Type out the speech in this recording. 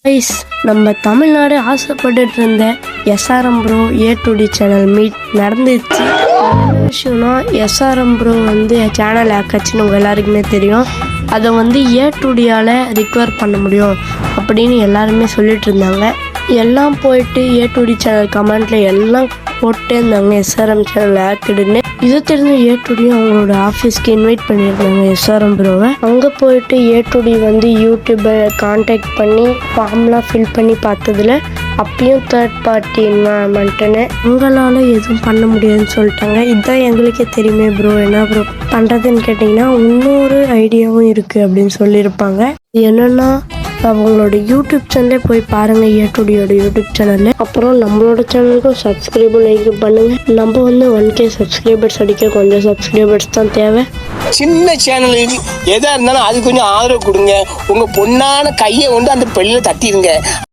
Guys, நம்ம தமிழ்நாடு ஆசைப்பட்டுட்டு இருந்த SRM bro A2D channel meet நடந்துச்சு. என்ன விஷயம்னா, எஸ்ஆர்எம் ப்ரோ சேனல் ஆக்காச்சுன்னு உங்கள் எல்லாருக்குமே தெரியும். அதை A2Dயால் ரிகவர் பண்ண முடியும் அப்படின்னு எல்லாருமே சொல்லிட்டு இருந்தாங்க. எல்லாம் போயிட்டு A2D சேனல் கமெண்ட்டில் எல்லாம் போட்டே இருந்தாங்க எஸ்ஆர்எம் சேனல் ஆக்கிடுன்னு. இது தெரிஞ்ச A2D அவங்களோட ஆஃபீஸ்க்கு இன்வைட் பண்ணியிருந்தாங்க எஸ்ஆர்எம் ப்ரோவை. அங்கே போயிட்டு A2D யூடியூப்பை கான்டாக்ட் பண்ணி ஃபார்ம்லாம் ஃபில் பண்ணி பார்த்ததுல அப்பயும் தேர்ட் பார்ட்டி இன்வால்மெண்ட்டுன்னு உங்களால் எதுவும் பண்ண முடியாதுன்னு சொல்லிட்டாங்க. இதுதான் எங்களுக்கே தெரியுமே ப்ரோ, என்ன ப்ரோ பண்ணுறதுன்னு கேட்டிங்கன்னா இன்னொரு ஐடியாவும் இருக்குது அப்படின்னு சொல்லியிருப்பாங்க. என்னென்னா, அவங்களோட யூடியூப் சேனலே போய் பாருங்கள், A2Dயோட யூடியூப் சேனலில். அப்புறம் நம்மளோட சேனலுக்கும் சப்ஸ்கிரைப் லைக் பண்ணுங்கள். நம்ம 1K சப்ஸ்கிரைபர்ஸ் அடிக்க கொஞ்சம் சப்ஸ்கிரைபர்ஸ் தான் தேவை. சின்ன சேனலுக்கு எதாக இருந்தாலும் அது கொஞ்சம் ஆதரவு கொடுங்க. உங்கள் பொண்ணான கையை அந்த பெல்லில் தட்டிடுங்க.